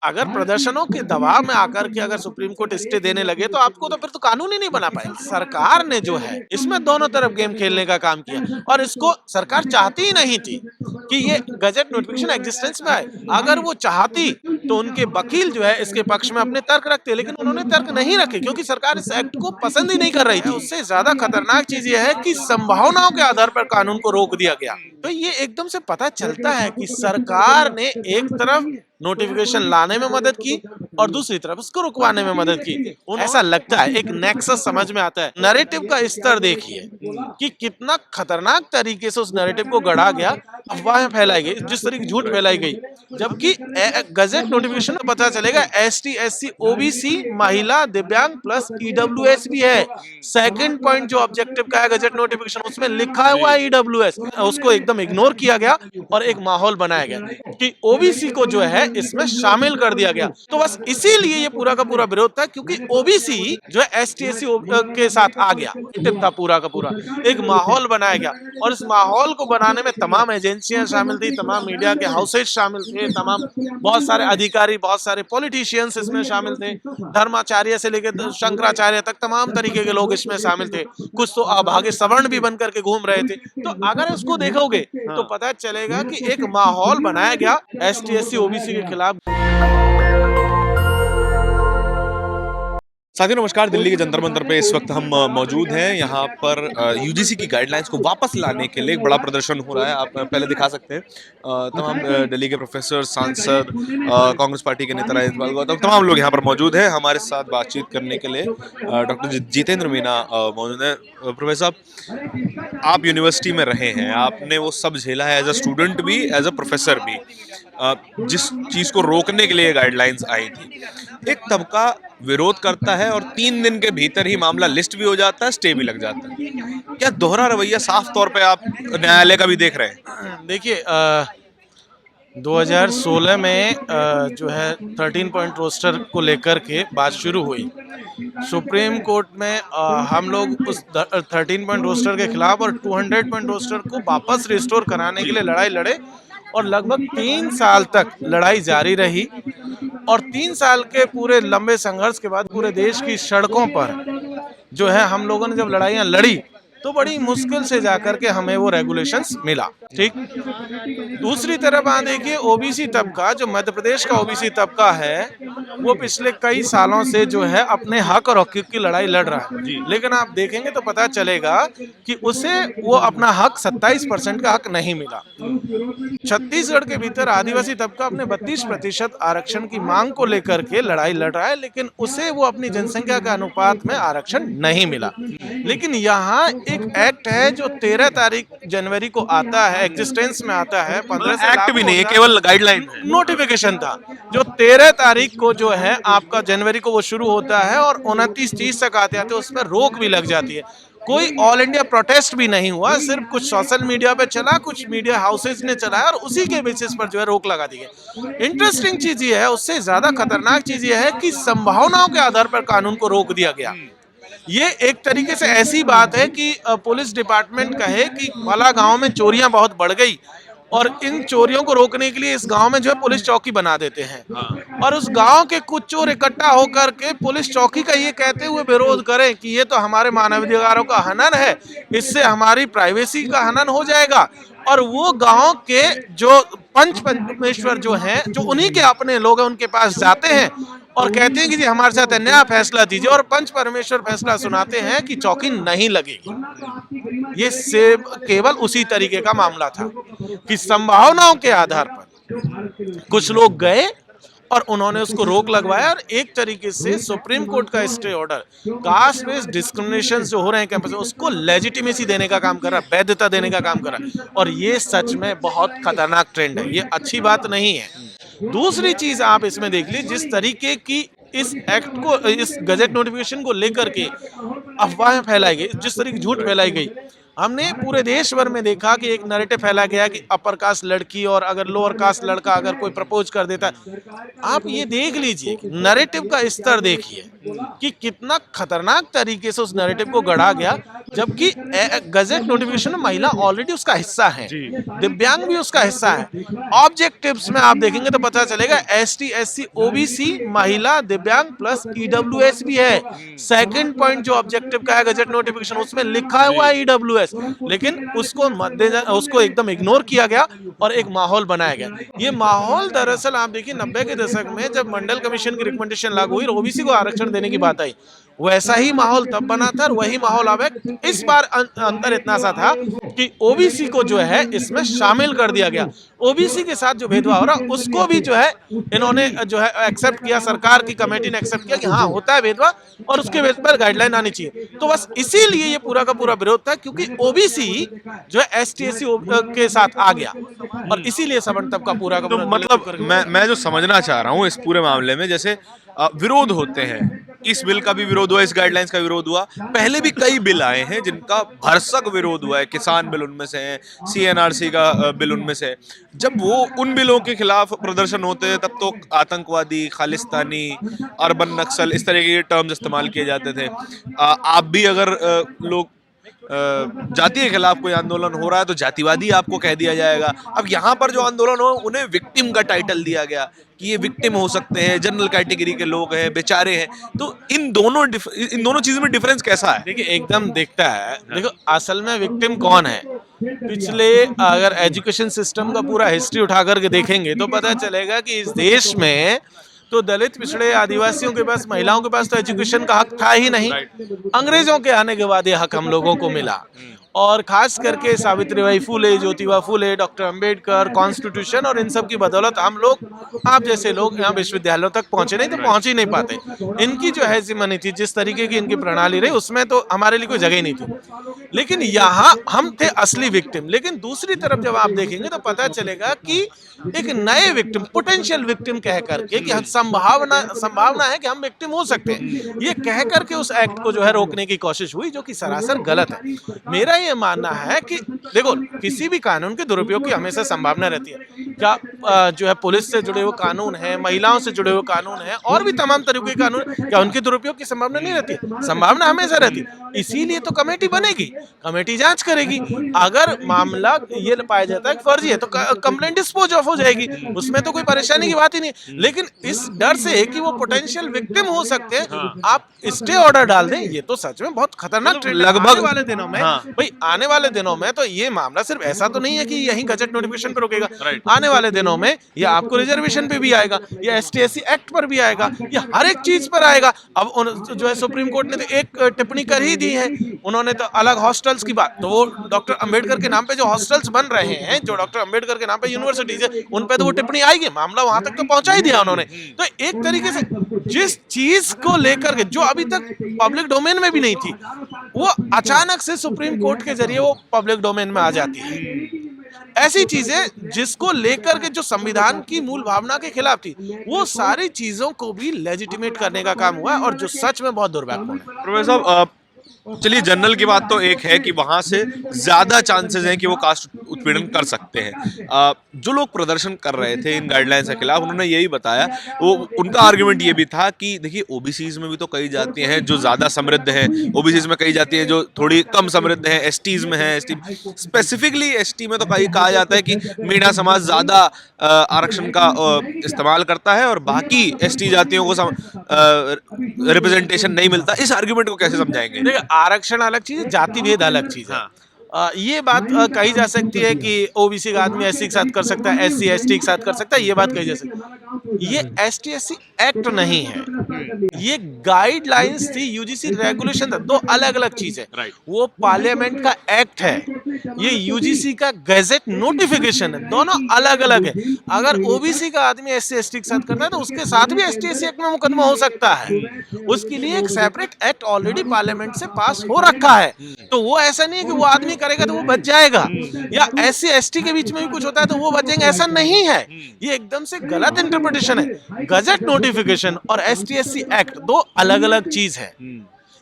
अगर प्रदर्शनों के दबाव में आकर के अगर सुप्रीम कोर्ट स्टे देने लगे तो आपको तो फिर तो कानून ही नहीं बना पाएगी। सरकार ने जो है इसमें दोनों तरफ गेम खेलने का काम किया और इसको सरकार चाहती ही नहीं थी कि ये गजट नोटिफिकेशन एग्जिस्टेंस में आए। अगर वो चाहती तो उनके वकील जो है इसके पक्ष में अपने तर्क रखते, लेकिन उन्होंने तर्क नहीं रखे क्योंकि सरकार इस एक्ट को पसंद ही नहीं कर रही थी। उससे ज्यादा खतरनाक चीज ये है कि संभावनाओं के आधार पर कानून को रोक दिया गया। तो ये एकदम से पता चलता है कि सरकार ने एक तरफ नोटिफिकेशन लाने में मदद की और दूसरी तरफ उसको रुकवाने में मदद की। ऐसा लगता है, एक नेक्सस समझ में आता है। नैरेटिव का स्तर देखिए कि कितना खतरनाक तरीके से उस नैरेटिव को गढ़ा गया, अफवाहें फैलाई गई, जिस तरीके झूठ फैलाई गई, जबकि गजट नोटिफिकेशन में पता चलेगा एसटी एससी ओबीसी महिला दिव्यांग प्लस ईडब्ल्यूएस भी है। सेकंड पॉइंट जो ऑब्जेक्टिव का है गजट नोटिफिकेशन उसमें लिखा हुआ है ईडब्ल्यूएस, उसको एकदम इग्नोर किया गया और एक माहौल बनाया गया कि ओबीसी को जो है इसमें शामिल कर दिया गया। तो बस इसीलिए ये पूरा का पूरा विरोध था क्योंकि ओबीसी जो है एसटी एससी के साथ आ गया, था पूरा का पूरा एक माहौल बनाया गया और इस माहौल को बनाने में तमाम एजेंसियां शामिल थी, तमाम मीडिया के हाउसेज शामिल थे, तमाम बहुत सारे अधिकारी, बहुत सारे पॉलिटिशियंस इसमें शामिल थे, धर्माचार्य से लेकर शंकराचार्य तक तमाम तरीके के लोग इसमें शामिल थे। कुछ तो अभागे सवर्ण भी बन करके घूम रहे थे। तो अगर उसको देखोगे तो पता चलेगा कि एक माहौल बनाया गया एसटी एससी ओबीसी के खिलाफ। साथियों नमस्कार। दिल्ली के जंतर मंतर पे इस वक्त हम मौजूद हैं। यहाँ पर यूजीसी की गाइडलाइंस को वापस लाने के लिए एक बड़ा प्रदर्शन हो रहा है। आप पहले दिखा सकते हैं। तमाम दिल्ली के प्रोफेसर, सांसद, कांग्रेस पार्टी के नेता राजेंद्र गौतम, तमाम लोग यहाँ पर मौजूद हैं। हमारे साथ बातचीत करने के लिए डॉक्टर जितेंद्र मीना मौजूद हैं। प्रोफेसर साहब, आप यूनिवर्सिटी में रहे हैं, आपने वो सब झेला है, एज अ स्टूडेंट भी, एज अ प्रोफेसर भी। जिस चीज़ को रोकने के लिए गाइडलाइंस आई थी, एक तबका विरोध करता है और 3 दिन के भीतर ही मामला लिस्ट भी हो जाता है, स्टे भी लग जाता है। क्या दोहरा रवैया साफ तौर पे आप न्यायालय का भी देख रहे हैं? देखिए 2016 में जो है 13 पॉइंट रोस्टर को लेकर के बात शुरू हुई। सुप्रीम कोर्ट में हम लोग उस 13 पॉइंट रोस्टर के खिलाफ और 200 पॉइंट रोस्टर को वापस रिस्टोर कराने के लिए लड़ाई लड़े और लगभग 3 साल तक लड़ाई जारी रही और 3 साल के पूरे लंबे संघर्ष के बाद पूरे देश की सड़कों पर जो है हम लोगों ने जब लड़ाइयाँ लड़ी तो बड़ी मुश्किल से जाकर के हमें वो रेगुलेशंस मिला। ठीक, दूसरी तरफ आप देखिए ओबीसी तबका, जो मध्य प्रदेश का ओबीसी तबका है, वो पिछले कई सालों से जो है अपने हक और हकूक की लड़ाई लड़ रहा है, लेकिन आप देखेंगे तो पता चलेगा कि उसे वो अपना हक 27% का हक नहीं मिला। छत्तीसगढ़ के भीतर आदिवासी तबका अपने 32% आरक्षण की मांग को लेकर के लड़ाई लड़ रहा है, लेकिन उसे वो अपनी जनसंख्या के अनुपात में आरक्षण नहीं मिला। लेकिन यहाँ एक एक्ट है जो 13 जनवरी को आता है, एग्जिस्टेंस में आता है। 15 एक्ट भी नहीं है, केवल गाइडलाइन है, नोटिफिकेशन था जो 13 तारीख को जो है आपका जनवरी को वो शुरू होता है और 29-30 तक आते आते उस पर रोक भी लग जाती है। कोई ऑल इंडिया प्रोटेस्ट भी नहीं हुआ, सिर्फ कुछ सोशल मीडिया पे चला, कुछ मीडिया हाउसेज ने चलाया और उसी के बेसिस पर जो है रोक लगा दी गई। इंटरेस्टिंग चीज ये है, उससे ज्यादा खतरनाक चीज ये है कि संभावनाओं के आधार पर कानून को रोक दिया गया। ये एक तरीके से ऐसी बात है कि पुलिस डिपार्टमेंट कहे कि भला गांव में चोरियां बहुत बढ़ गई और इन चोरियों को रोकने के लिए इस गांव में जो है पुलिस चौकी बना देते हैं और उस गांव के कुछ चोर इकट्ठा होकर के पुलिस चौकी का ये कहते हुए विरोध करें कि ये तो हमारे मानवाधिकारों का हनन है, इससे हमारी प्राइवेसी का हनन हो जाएगा। और वो गांव के जो पंच परमेश्वर जो हैं, जो उन्हीं के अपने लोग हैं, उनके पास जाते हैं और कहते हैं कि जी हमारे साथ अन्याय फैसला दीजिए, और पंच परमेश्वर फैसला सुनाते हैं कि चौकी नहीं लगेगी। ये सिर्फ केवल उसी तरीके का मामला था कि संभावनाओं के आधार पर कुछ लोग गए और उन्होंने उसको रोक लगवाया और एक तरीके से सुप्रीम कोर्ट का stay order caste based discrimination जो हो रहे हैं कैंपस में उसको लेजिटिमेसी देने का काम कर रहा है, वैधता देने का काम कर रहा है। और ये सच में बहुत खतरनाक ट्रेंड है, ये अच्छी बात नहीं है। दूसरी चीज आप इसमें देख लीजिए, जिस तरीके की इस एक्ट को, इस गजट नोटिफिकेशन को लेकर के अफवाहें फैलाई गई, जिस तरीके की झूठ फैलाई गई, हमने पूरे देश भर में देखा कि एक नैरेटिव फैला गया कि अपर कास्ट लड़की और अगर लोअर कास्ट लड़का अगर कोई प्रपोज कर देता है, आप ये देख लीजिए नैरेटिव का स्तर देखिए कि कितना खतरनाक तरीके से उस नैरेटिव को गढ़ा गया, जबकि गजट नोटिफिकेशन में महिला ऑलरेडी उसका हिस्सा है, दिव्यांग भी उसका हिस्सा है। ऑब्जेक्टिव्स में आप देखेंगे तो पता चलेगा एसटी, एससी, ओबीसी, महिला, दिव्यांग प्लस ईडब्ल्यूएस भी है। सेकंड पॉइंट जो ऑब्जेक्टिव का है गजट नोटिफिकेशन उसमें लिखा हुआ है ईडब्ल्यूएस, लेकिन उसको एकदम इग्नोर किया गया और एक माहौल बनाया गया। ये माहौल दरअसल आप देखिए 90 के दशक में जब मंडल कमीशन की रिकमेंडेशन लागू हुई, ओबीसी को आरक्षण देने की बात आई, वैसा ही माहौल तब बना था और वही माहौल अब है। इस बार अंतर इतना सा था कि ओबीसी को जो है इसमें शामिल कर दिया गया। ओबीसी के साथ जो भेदभाव हो रहा उसको भी जो है इन्होंने जो है एक्सेप्ट किया, सरकार की कमेटी ने एक्सेप्ट किया कि हाँ होता है भेदभाव और उसके बेस पर गाइडलाइन आनी चाहिए। तो बस इसीलिए ये पूरा का पूरा विरोध था, क्योंकि ओबीसी जो है एसटी, एससी के साथ आ गया और इसीलिए सवर्ण तबका पूरा का तो पूरा मतलब मैं जो समझना चाह रहा हूँ इस पूरे मामले में, जैसे विरोध होते हैं, इस बिल का भी विरोध हुआ, इस गाइडलाइंस का विरोध हुआ, पहले भी कई बिल आए हैं जिनका भरसक विरोध हुआ है। किसान बिल उनमें से है, सीएनआरसी का बिल उनमें से है। जब वो उन बिलों के खिलाफ प्रदर्शन होते हैं तब तो आतंकवादी, खालिस्तानी, अर्बन नक्सल इस तरह के टर्म्स इस्तेमाल किए जाते थे। आप भी अगर लोग जाति के खिलाफ कोई आंदोलन हो रहा है तो जातिवादी आपको कह दिया जाएगा। अब यहाँ पर जो आंदोलन हो उन्हें विक्टिम का टाइटल दिया गया कि ये विक्टिम हो सकते हैं, जनरल कैटेगरी के लोग हैं, बेचारे हैं। तो इन दोनों चीजों में डिफरेंस कैसा है? देखिए एकदम दिखता है। देखो असल में विक्टिम कौन है, पिछले अगर एजुकेशन सिस्टम का पूरा हिस्ट्री उठा करके देखेंगे तो पता चलेगा कि इस देश में तो दलित, पिछड़े, आदिवासियों के पास, महिलाओं के पास तो एजुकेशन का हक था ही नहीं। अंग्रेजों के आने के बाद ये हक हम लोगों को मिला और खास करके सावित्रीबाई फूले, ज्योतिबा फूले, डॉक्टर अंबेडकर, कॉन्स्टिट्यूशन और इन सब की बदौलत हम लोग, आप जैसे लोग यहाँ विश्वविद्यालयों तक पहुंचे, नहीं तो पहुंच ही नहीं पाते। इनकी जो हेजिमनी थी, जिस तरीके की इनकी प्रणाली रही, उसमें तो हमारे लिए कोई जगह ही नहीं थी। लेकिन यहाँ हम थे असली विक्टिम। लेकिन दूसरी तरफ जब आप देखेंगे तो पता चलेगा कि एक नए विक्टिम, पोटेंशियल विक्टिम कह करके कि संभावना है कि हम विक्टिम हो सकते हैं, ये कह करके उस एक्ट को जो है रोकने की कोशिश हुई, जो कि सरासर गलत है। मेरा ये मानना है कि देखो किसी भी कानून के दुरुपयोग की हमेशा संभावना रहती है। क्या जो है पुलिस से जुड़े हुए कानून है, महिलाओं से जुड़े हुए कानून है और भी तमाम तरीके के कानून, क्या उनके दुरुपयोग की संभावना नहीं रहती? संभावना हमेशा रहती। इसीलिए तो कमेटी बनेगी, कमेटी जांच करेगी। अगर मामला ये पाया जाता है फर्जी है तो कंप्लेंट डिस्पोज ऑफ हो जाएगी, उसमें तो कोई परेशानी की बात ही नहीं। लेकिन इस डर से कि वो पोटेंशियल विक्टिम हो सकते हैं, आप स्टे ऑर्डर डाल दें, ये तो सच में बहुत खतरनाक ट्रेंड है। लगभग आने वाले दिनों में भाई, आने वाले दिनों में तो ये मामला सिर्फ ऐसा तो नहीं है कि यही गजट नोटिफिकेशन पर रुकेगा। आने वाले दिनों में ये आपको रिजर्वेशन पे भी आएगा, या एसटी एससी एक्ट पर भी आएगा, या हर एक चीज पर आएगा। अब जो है सुप्रीम कोर्ट ने तो एक टिप्पणी कर ही दी है, उन्होंने तो अलग हॉस्टल्स की बात, तो वो डॉक्टर अंबेडकर के नाम पे जो हॉस्टल्स बन रहे हैं, जो डॉक्टर अंबेडकर के नाम पे यूनिवर्सिटीज है, उन पे तो वो टिप्पणी आएगी। मामला वहां तक तो पहुंचा ही दिया उन्होंने। तो एक तरीके से जिस चीज को लेकर के जो अभी तक पब्लिक डोमेन में भी नहीं थी, वो अचानक से सुप्रीम कोर्ट के जरिए वो पब्लिक डोमेन में आ जाती है। ऐसी चीजें जिसको लेकर के जो संविधान की मूल भावना के खिलाफ थी, वो सारी चीजों को भी लेजिटिमेट करने का काम हुआ, और जो सच में बहुत दुर्भाग्यपूर्ण है। प्रोफेसर साहब, चलिए जनरल की बात तो एक है कि वहां से ज्यादा चांसेस हैं कि वो कास्ट उत्पीड़न कर सकते हैं। जो लोग प्रदर्शन कर रहे थे इन गाइडलाइंस के खिलाफ, उन्होंने यही बताया, वो उनका आर्गुमेंट ये भी था कि देखिए ओबीसीज में भी तो कई जातियां हैं जो ज्यादा समृद्ध हैं, ओबीसीज में कई जातियां हैं जो थोड़ी कम समृद्ध हैं, एसटीज में है, एसटी स्पेसिफिकली एसटी में तो कहा जाता है कि मीणा समाज ज्यादा आरक्षण का इस्तेमाल करता है और बाकी एसटी जातियों को रिप्रेजेंटेशन नहीं मिलता। इस आर्गुमेंट को कैसे समझाएंगे? आरक्षण अलग चीज है, जाति भेद अलग चीज है। ये बात कही जा सकती है कि ओबीसी का आदमी एससी के साथ कर सकता है, एससी एसटी के साथ कर सकता है, ये बात कही जा सकती है। ये एसटी एससी एक्ट नहीं है, ये गाइडलाइंस थी, यूजीसी रेगुलेशन था, दो अलग अलग चीज है। वो पार्लियामेंट का एक्ट है, ये यूजीसी का गैजेट नोटिफिकेशन है, दोनों अलग अलग है। अगर ओबीसी का आदमी एससी एसटी के साथ करता है तो उसके साथ भी एसटी एससी एक्ट में मुकदमा हो सकता है। उसके लिए एक सेपरेट एक्ट ऑलरेडी पार्लियामेंट से पास हो रखा है। तो वो ऐसा नहीं है कि वो आदमी करेगा तो वो बच जाएगा, या एससी एसटी के बीच में भी कुछ होता है तो वो बचेंगे, ऐसा नहीं है। ये एकदम से गलत इंटरप्रिटेशन है। गजट नोटिफिकेशन और एसटी एससी एक्ट दो अलग अलग चीज है।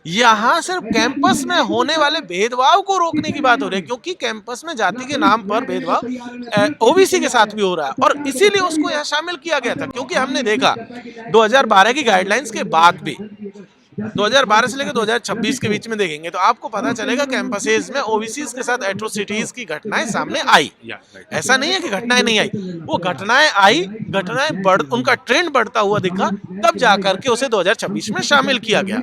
यहाँ सिर्फ कैंपस में होने वाले भेदभाव को रोकने की बात हो रही है, क्योंकि कैंपस में जाति के नाम पर भेदभाव ओबीसी के साथ भी हो रहा है और इसीलिए उसको यहाँ शामिल किया गया था। क्योंकि हमने देखा 2012 की गाइडलाइंस के बाद भी 2012 से लेकर 2026 के बीच में देखेंगे तो आपको पता चलेगा कैंपसेस में ओबीसीज के साथ एट्रोसिटीज की घटनाएं सामने आई। ऐसा नहीं है कि घटनाएं नहीं आई, वो घटनाएं आई, घटनाएं उनका ट्रेंड बढ़ता हुआ दिखा, तब जाकर के उसे 2026 में शामिल किया गया।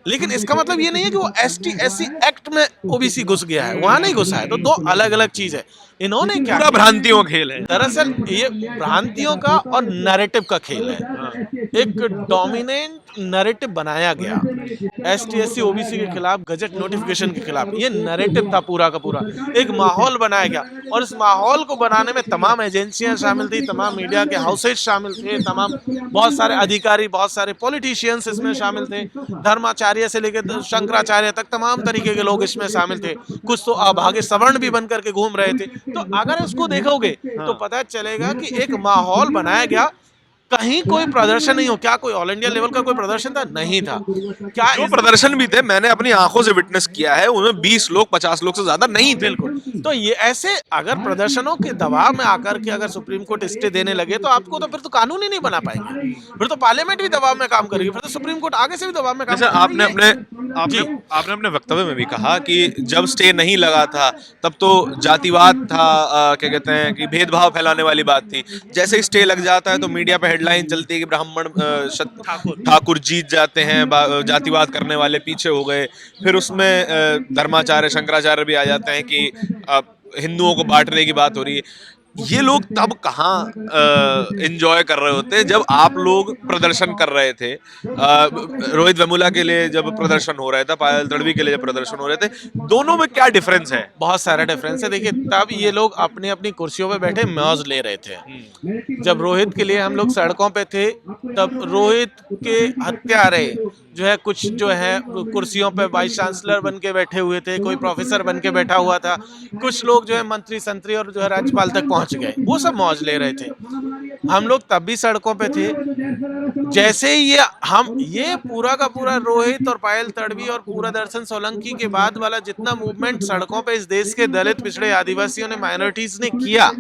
लेकिन इसका मतलब ये नहीं है कि वो एसटी एससी एक्ट में ओबीसी घुस गया है, वहां नहीं घुसा है। तो दो अलग अलग चीज है। इन्होंने क्या पूरा भ्रांतियों का खेल है। दरअसल ये भ्रांतियों का और नैरेटिव का खेल है। एक डोमिनेंट नैरेटिव बनाया गया एसटी एससी ओबीसी के खिलाफ, गजट नोटिफिकेशन के खिलाफ। ये नैरेटिव था पूरा का पूरा, एक माहौल बनाया गया और इस माहौल को बनाने में तमाम एजेंसियां शामिल थी, तमाम मीडिया के हाउसेज शामिल थे, तमाम बहुत सारे अधिकारी, बहुत सारे पॉलिटिशियंस इसमें शामिल थे, धर्माचार्य से लेकर शंकराचार्य तक तमाम तरीके के लोग इसमें शामिल थे। कुछ तो अभागे सवर्ण भी बन करके घूम रहे थे। तो अगर इसको देखोगे तो पता चलेगा कि एक माहौल बनाया गया, कहीं कोई प्रदर्शन नहीं हो। क्या कोई ऑल इंडिया लेवल का कोई प्रदर्शन था? नहीं था। क्या जो प्रदर्शन भी थे मैंने अपनी आंखों से विटनेस किया है, उनमें 20 लोग 50 लोग से ज्यादा नहीं थे। बिल्कुल। तो ये ऐसे अगर प्रदर्शनों के दबाव में आकर के अगर सुप्रीम कोर्ट स्टे देने लगे तो आपको तो फिर तो कानून ही नहीं बना पाएंगे, फिर तो पार्लियामेंट भी दबाव में काम करेगी, फिर तो सुप्रीम कोर्ट आगे से भी दबाव में काम जैसे करेगी। आपने अपने वक्तव्य में भी कहा कि जब स्टे नहीं लगा था तब तो जातिवाद था, क्या कहते हैं कि भेदभाव फैलाने वाली बात थी। जैसे ही स्टे लग जाता है तो मीडिया पे हेडलाइन चलती है कि ब्राह्मण ठाकुर जीत जाते हैं, जातिवाद करने वाले पीछे हो गए। फिर उसमें धर्माचार्य शंकराचार्य भी आ जाते हैं कि हिंदुओं को बांटने की बात हो रही है। ये लोग तब कहाँ एंजॉय कर रहे होते जब आप लोग प्रदर्शन कर रहे थे। रोहित वेमुला के लिए जब प्रदर्शन हो रहा था, पायल तड़वी के लिए जब प्रदर्शन हो रहे थे, दोनों में क्या डिफरेंस है? बहुत सारा डिफरेंस है। देखिए, तब ये लोग अपनी अपनी कुर्सियों पे बैठे मौज ले रहे थे। जब रोहित के लिए हम लोग सड़कों पे थे तब रोहित के हत्यारे जो है, कुछ जो है कुर्सियों पे वाइस चांसलर बन के बैठे हुए थे, कोई प्रोफेसर बन के बैठा हुआ था, कुछ लोग जो है मंत्री संतरी और जो है राज्यपाल तक पहुंच गए, वो सब मौज ले रहे थे। हम लोग तब भी सड़कों पे थे। जैसे ही ये पूरा का पूरा रोहित और पायल तड़वी और पूरा दर्शन सोलंकी के बाद वाला जितना मूवमेंट सड़कों पे इस देश के दलित, पिछड़े, आदिवासियों ने, माइनॉरिटीज ने किया,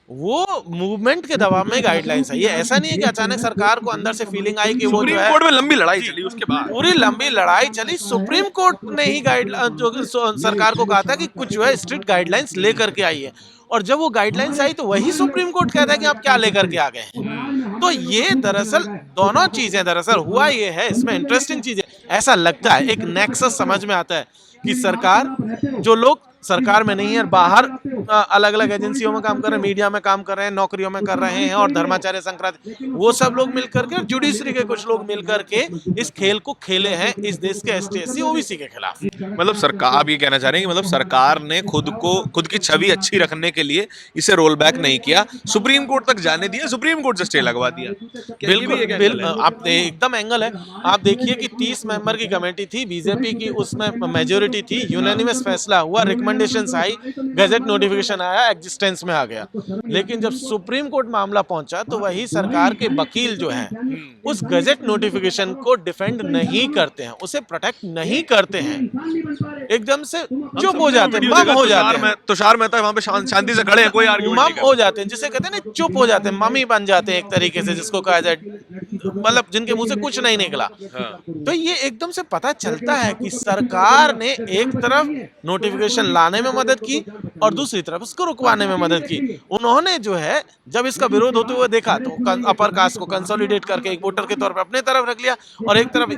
वो मूवमेंट के दबाव में गाइडलाइंस है। ये ऐसा नहीं है कि अचानक सरकार को अंदर से फीलिंग आई कि वो जो है, सुप्रीम कोर्ट में लंबी लड़ाई चली, उसके बाद पूरी लंबी लड़ाई चली। सुप्रीम कोर्ट ने ही जो सरकार को कहा था कि कुछ जो है स्ट्रिक्ट गाइडलाइंस लेकर के आई है, और जब वो गाइडलाइंस आई तो वही सुप्रीम कोर्ट कहता है कि आप क्या लेकर के आ गए हैं। तो ये दरअसल दोनों चीजें, दरअसल हुआ ये है, इसमें इंटरेस्टिंग चीज है, ऐसा लगता है एक नेक्सस समझ में आता है कि सरकार, जो लोग सरकार में नहीं है, बाहर अलग अलग एजेंसियों में काम कर रहे हैं, मीडिया में काम कर रहे हैं, नौकरियों में कर रहे हैं, और धर्माचार्य शंकराचार्य, वो सब लोग मिलकर के, जुडिशरी के कुछ लोग मिलकर के इस खेल को खेले हैं इस देश के एसटी एससी ओबीसी के खिलाफ। मतलब सरकार, आप ये कहना चाह रहे हैं कि मतलब सरकार ने खुद की छवि अच्छी रखने के लिए इसे रोल बैक नहीं किया, सुप्रीम कोर्ट तक जाने दिया, सुप्रीम कोर्ट से स्टे लगवा दिया। बिल्कुल, आप एकदम एंगल है। आप देखिए कि 30 मेंबर की कमेटी थी, बीजेपी की उसमें मेजोरिटी थी, यूनानिमस फैसला हुआ, रिकमेंडेशंस आई, गजट नोटिफिकेशन आया, एग्जिस्टेंस में आ गया। लेकिन जब सुप्रीम कोर्ट मामला पहुंचा तो वही सरकार के वकील जो हैं उस गजट नोटिफिकेशन को डिफेंड नहीं करते हैं, उसे प्रोटेक्ट नहीं करते हैं, एकदम से चुप हो जाते हैं, मम हो जाते हैं। तुषार मेहता वहां पे शांति से खड़े हैं, कोई आर्गुमेंट नहीं, मम हो जाते हैं, जिसे कहते हैं ना, चुप हो जाते हैं, मम्मी बन जाते हैं एक तरीके से, जिसको कहा जाए, मतलब जिनके मुंह से कुछ नहीं निकला। तो ये एकदम से पता चलता है कि सरकार ने एक तरफ नोटिफिकेशन लाने में मदद की और दूसरी तरफ उसको रुकवाने में मदद की। उन्होंने जो है जब इसका विरोध होते हुए देखा तो अपर कास्ट को कंसोलिडेट करके एक वोटर के तौर पर अपने तरफ रख लिया, और एक तरफ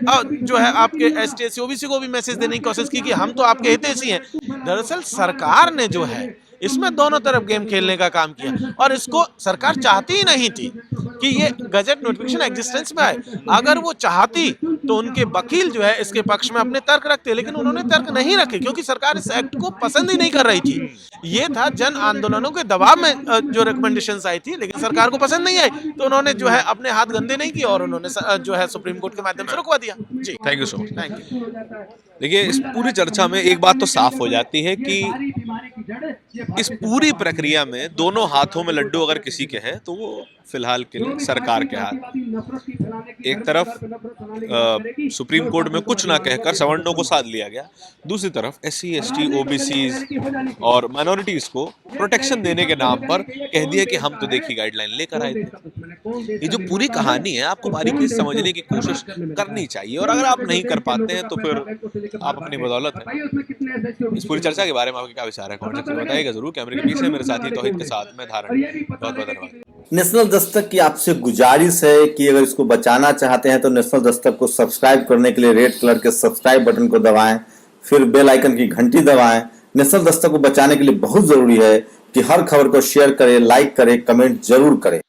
जो है आपके एसटी एससी ओबीसी को भी मैसेज देने की कोशिश की कि हम तो आपके हितैषी हैं। दरअसल सरकार ने जो है इसमें दोनों तरफ गेम खेलने का काम किया, और इसको सरकार चाहती ही नहीं थी कि ये गजट नोटिफिकेशन एग्जिस्टेंस में आए। अगर वो चाहती तो उनके वकील जो है इसके पक्ष में अपने तर्क रखते, लेकिन उन्होंने तर्क नहीं रखे क्योंकि सरकार इस एक्ट को पसंद ही नहीं कर रही थी। ये था जन आंदोलनों के दबाव में जो रिकमेंडेशंस आई थी, लेकिन सरकार को पसंद नहीं आई, तो उन्होंने जो है अपने हाथ गंदे नहीं किए और उन्होंने जो है सुप्रीम कोर्ट के माध्यम से रुकवा दिया। जी, thank you so much. Thank you. देखिए, इस पूरी चर्चा में एक बात तो साफ हो जाती है कि इस पूरी प्रक्रिया में दोनों हाथों में लड्डू अगर किसी के हैं तो वो फिलहाल के लिए सरकार के हाथ। एक तरफ सुप्रीम कोर्ट में कुछ ना कहकर सवर्णों को साध लिया गया, दूसरी तरफ SC ST OBCs और माइनॉरिटीज को प्रोटेक्शन देने के नाम पर कह दिया कि हम तो देखिए गाइडलाइन लेकर आए थे। ये जो पूरी कहानी है आपको बारीकी से समझने की कोशिश करनी चाहिए, और अगर आप नहीं कर पाते हैं तो फिर आप अपनी बदौलत है। इस पूरी चर्चा के बारे में आपके क्या विचार है, कमेंट सेक्शन में बताइएगा जरूर। कैमरे के पीछे मेरे साथी तौहीद के साथ मैं धारण। बहुत बहुत धन्यवाद। नेशनल दस्तक की आपसे गुजारिश है कि अगर इसको बचाना चाहते हैं तो नेशनल दस्तक को सब्सक्राइब करने के लिए रेड कलर के सब्सक्राइब बटन को दबाएं, फिर बेल आइकन की घंटी दबाएं। नेशनल दस्तक को बचाने के लिए बहुत जरूरी है कि हर खबर को शेयर करें, लाइक करें, कमेंट जरूर करें।